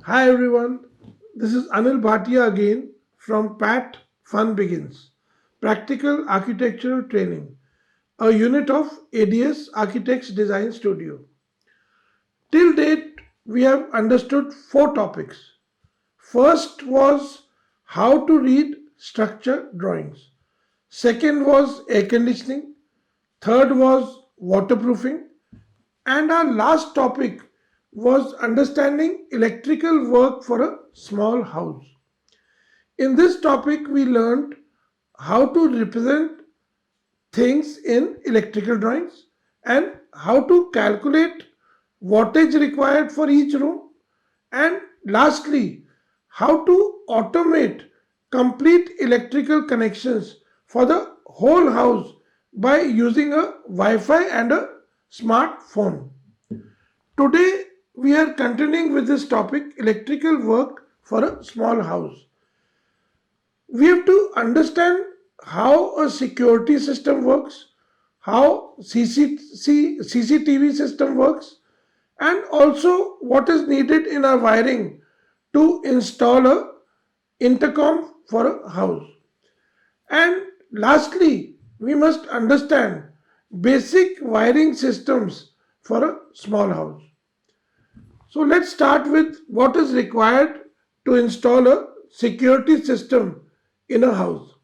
Hi everyone, this is Anil Bhatia again from PAT Fun Begins, Practical Architectural Training, a unit of ADS Architects Design Studio. Till date, we have understood four topics. First was how to read structure drawings. Second was air conditioning. Third was waterproofing. And our last topic was understanding electrical work for a small house. In this topic, we learned how to represent things in electrical drawings and how to calculate wattage required for each room, and lastly, how to automate complete electrical connections for the whole house by using a Wi-Fi and a smartphone. Today, we are continuing with this topic electrical work for a small house. We have to understand how a security system works, how CCTV system works, and also what is needed in our wiring to install a intercom for a house. And lastly, we must understand basic wiring systems for a small house. So let's start with what is required to install a security system in a house.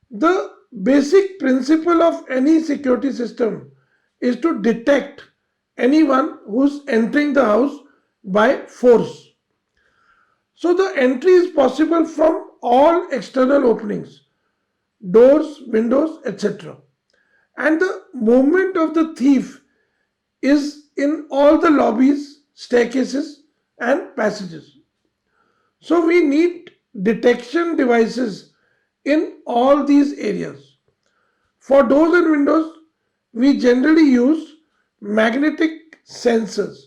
The basic principle of any security system is to detect anyone who's entering the house by force. So the entry is possible from all external openings, doors, windows, etc. And the movement of the thief is in all the lobbies, staircases, and passages. So we need detection devices in all these areas. For doors and windows, we generally use magnetic sensors.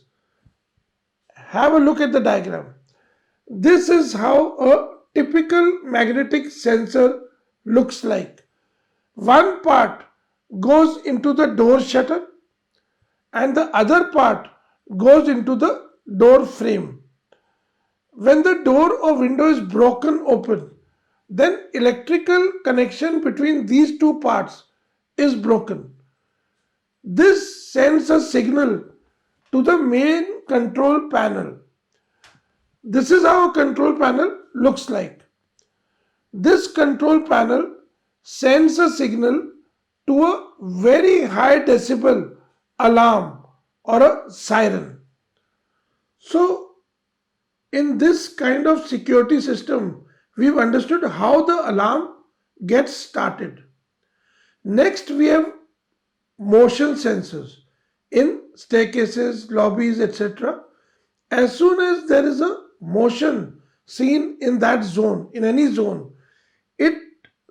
Have a look at the diagram. This is how a typical magnetic sensor looks like. One part goes into the door shutter and the other part goes into the door frame. When the door or window is broken open, then electrical connection between these two parts is broken. This sends a signal to the main control panel. This is how a control panel looks like. This control panel sends a signal to a very high decibel alarm or a siren. So, in this kind of security system, we've understood how the alarm gets started. Next, we have motion sensors in staircases, lobbies, etc. As soon as there is a motion seen in that zone, in any zone, it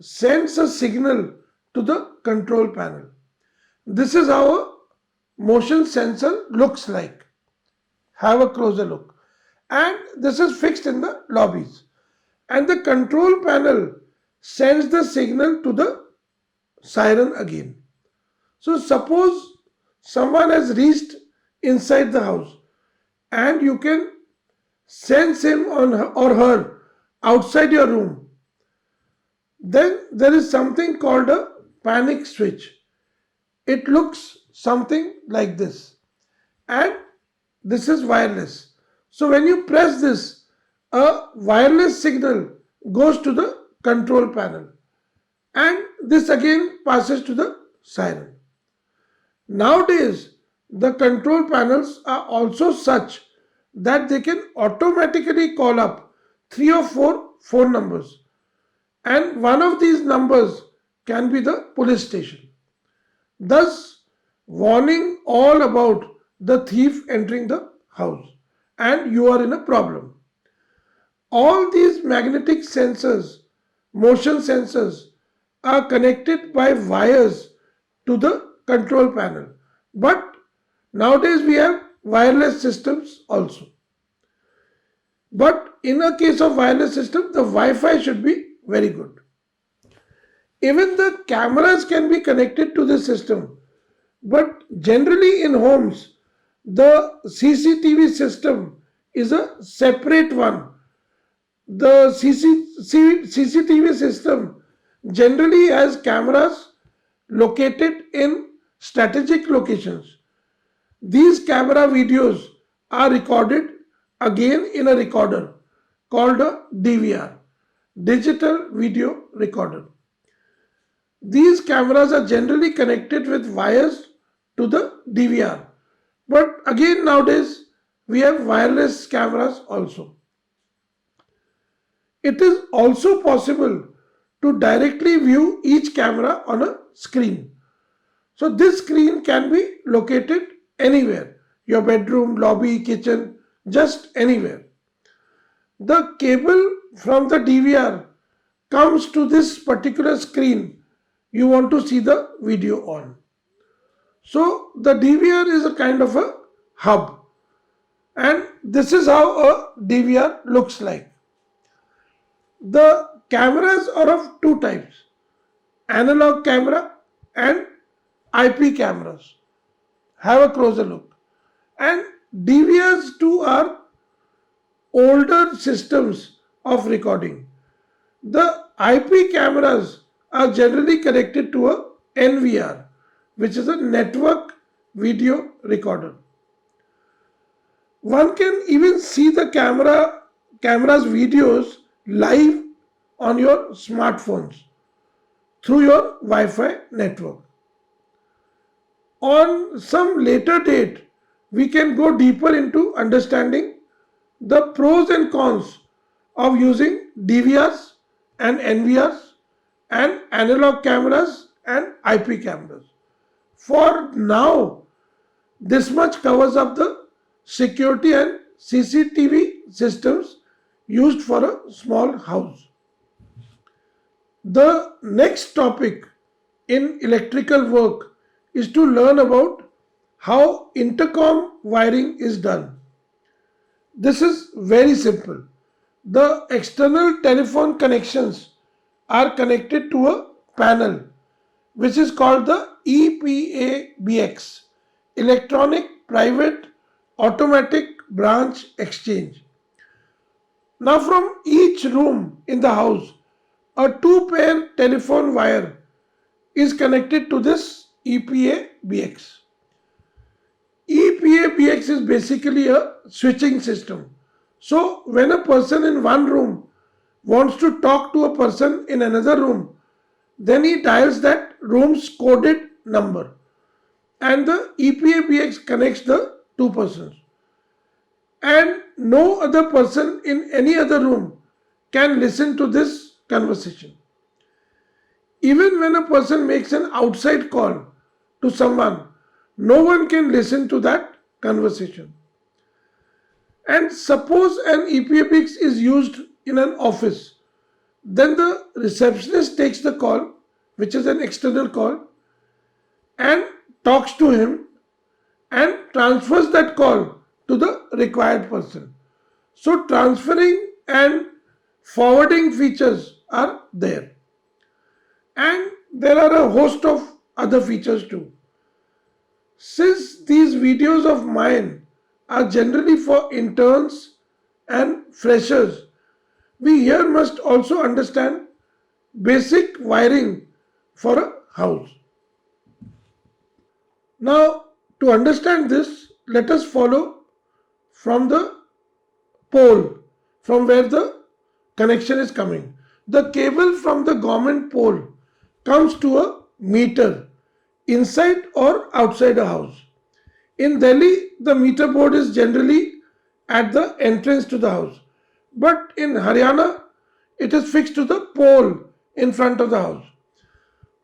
sends a signal to the control panel. This is how a motion sensor looks like. Have a closer look. And this is fixed in the lobbies. And the control panel sends the signal to the siren again. So suppose someone has reached inside the house and you can sense him or her outside your room. Then there is something called a panic switch. It looks something like this, and this is wireless. So when you press this, a wireless signal goes to the control panel, and this again passes to the siren. Nowadays, the control panels are also such that they can automatically call up three or four phone numbers, and one of these numbers can be the police station, thus warning all about the thief entering the house and you are in a problem. All these magnetic sensors, motion sensors, are connected by wires to the control panel. But nowadays we have wireless systems also. But in a case of wireless system, the Wi-Fi should be very good. Even the cameras can be connected to the system. But generally in homes, the CCTV system is a separate one. The CCTV system generally has cameras located in strategic locations. These camera videos are recorded again in a recorder called a DVR, digital video recorder. These cameras are generally connected with wires to the DVR. But again, nowadays, we have wireless cameras also. It is also possible to directly view each camera on a screen. So, this screen can be located anywhere, your bedroom, lobby, kitchen, just anywhere. The cable from the DVR comes to this particular screen you want to see the video on. So the DVR is a kind of a hub, and this is how a DVR looks like. The cameras are of two types, analog camera and IP cameras. Have a closer look. And DVRs too are older systems of recording. The IP cameras are generally connected to a NVR, which is a network video recorder. One can even see the camera's videos live on your smartphones through your Wi-Fi network. On some later date, we can go deeper into understanding the pros and cons of using DVRs and NVRs and analog cameras and IP cameras. For now, this much covers up the security and CCTV systems used for a small house. The next topic in electrical work is to learn about how intercom wiring is done. This is very simple. The external telephone connections are connected to a panel which is called the EPABX, Electronic Private Automatic Branch Exchange. Now, from each room in the house, a two-pair telephone wire is connected to this EPABX. EPABX is basically a switching system. So, when a person in one room wants to talk to a person in another room, then he dials that room's coded number and the EPABX connects the two persons. And no other person in any other room can listen to this conversation. Even when a person makes an outside call to someone, no one can listen to that conversation. And suppose an EPABX is used in an office, then the receptionist takes the call, which is an external call, and talks to him and transfers that call to the required person. So, transferring and forwarding features are there. And there are a host of other features too. Since these videos of mine are generally for interns and freshers, we here must also understand basic wiring for a house. Now, to understand this, let us follow from the pole from where the connection is coming. The cable from the government pole comes to a meter inside or outside a house. In Delhi, the meter board is generally at the entrance to the house, but in Haryana, it is fixed to the pole in front of the house.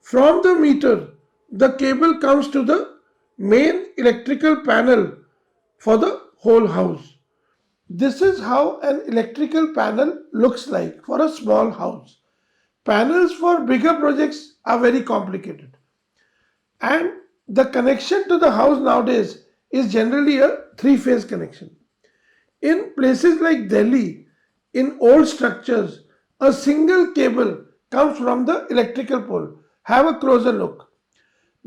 From the meter, the cable comes to the main electrical panel for the whole house. This is how an electrical panel looks like for a small house. Panels for bigger projects are very complicated, and the connection to the house nowadays is generally a three-phase connection. In places like Delhi, in old structures, a single cable comes from the electrical pole. Have a closer look.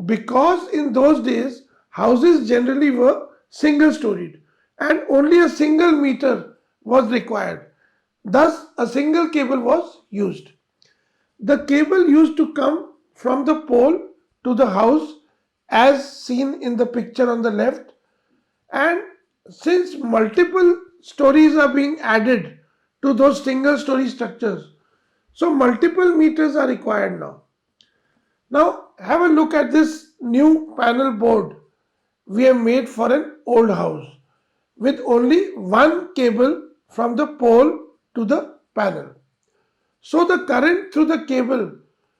Because in those days, houses generally were single storied and only a single meter was required. Thus, a single cable was used. The cable used to come from the pole to the house as seen in the picture on the left, and since multiple stories are being added to those single story structures, so multiple meters are required now. Now have a look at this new panel board we have made for an old house with only one cable from the pole to the panel. So the current through the cable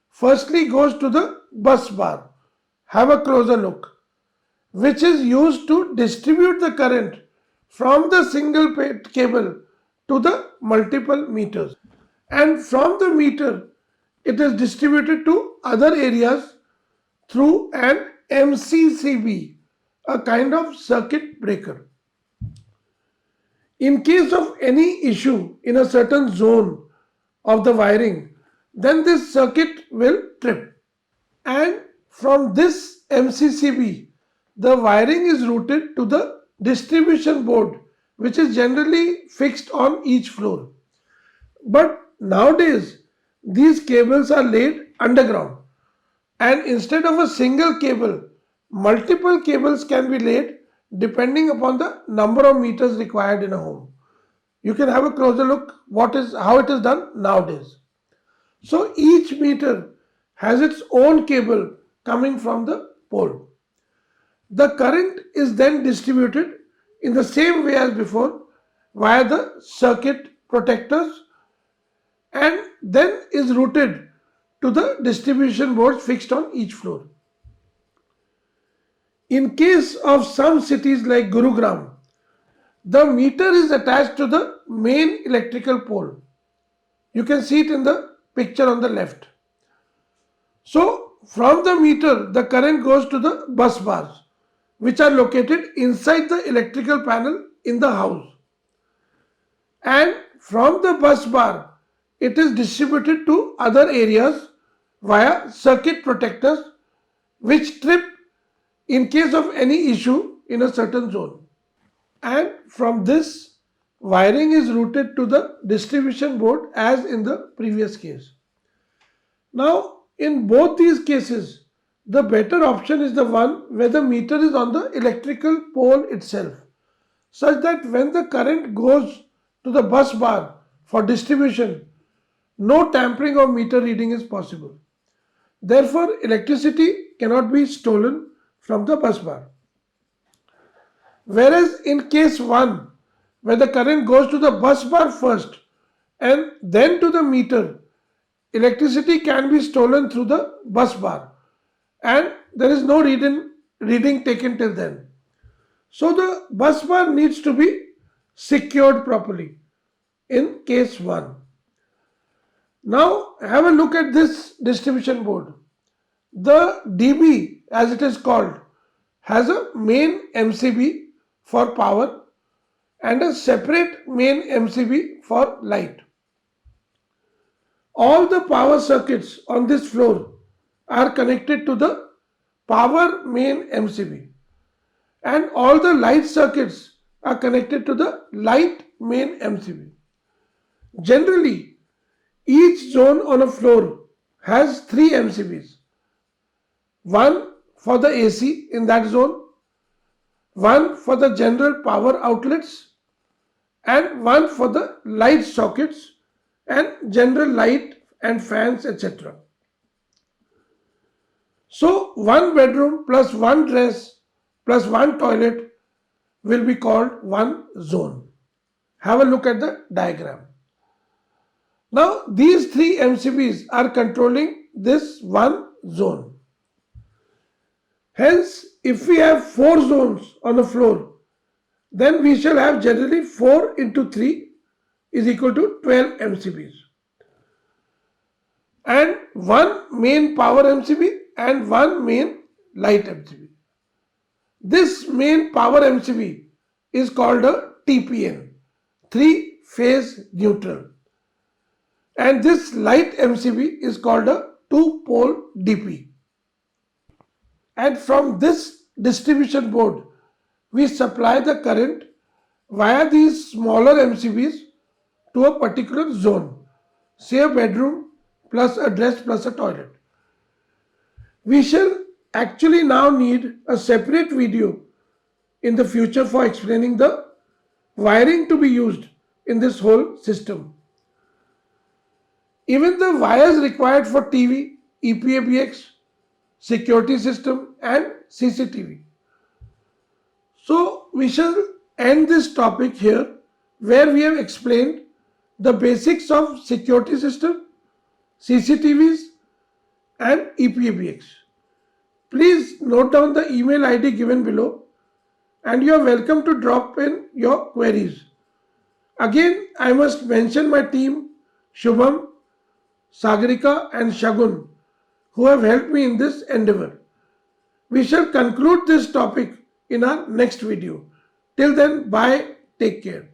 firstly goes to the bus bar. Have a closer look, which is used to distribute the current from the single cable to the multiple meters. And from the meter, it is distributed to other areas through an MCCB, a kind of circuit breaker. In case of any issue in a certain zone of the wiring, then this circuit will trip. And from this MCCB, the wiring is routed to the distribution board, which is generally fixed on each floor. But nowadays, these cables are laid underground, and instead of a single cable, multiple cables can be laid depending upon the number of meters required in a home. You can have a closer look how it is done nowadays. So each meter has its own cable coming from the pole. The current is then distributed in the same way as before via the circuit protectors and then is routed to the distribution boards fixed on each floor. In case of some cities like Gurugram, the meter is attached to the main electrical pole. You can see it in the picture on the left. So from the meter, the current goes to the bus bars, which are located inside the electrical panel in the house. And from the bus bar, it is distributed to other areas via circuit protectors which trip in case of any issue in a certain zone. And from this, wiring is routed to the distribution board as in the previous case. Now, in both these cases, the better option is the one where the meter is on the electrical pole itself, such that when the current goes to the bus bar for distribution, no tampering of meter reading is possible. Therefore, electricity cannot be stolen from the bus bar. Whereas in case 1, where the current goes to the bus bar first and then to the meter, electricity can be stolen through the bus bar and there is no reading taken till then. So the bus bar needs to be secured properly in case 1. Now have a look at this distribution board. The DB, as it is called, has a main MCB for power and a separate main MCB for light. All the power circuits on this floor are connected to the power main MCB and all the light circuits are connected to the light main MCB. Generally, each zone on a floor has 3 MCBs. One for the AC in that zone, one for the general power outlets, and one for the light sockets and general light and fans, etc. So, one bedroom plus one dress plus one toilet will be called one zone. Have a look at the diagram. Now, these 3 MCBs are controlling this one zone. Hence, if we have 4 zones on a floor, then we shall have generally 4 into 3 is equal to 12 MCBs. And one main power MCB and one main light MCB. This main power MCB is called a TPN, 3 phase neutral. And this light MCB is called a 2 pole DP. And from this distribution board, we supply the current via these smaller MCBs to a particular zone, say a bedroom plus a dress plus a toilet. We shall actually now need a separate video in the future for explaining the wiring to be used in this whole system. Even the wires required for TV, EPABX, security system, and CCTV. So, we shall end this topic here where we have explained the basics of security system, CCTVs, and EPABX. Please note down the email ID given below and you are welcome to drop in your queries. Again, I must mention my team Shubham, Sagarika, and Shagun who have helped me in this endeavor. We shall conclude this topic in our next video. Till then, bye, take care.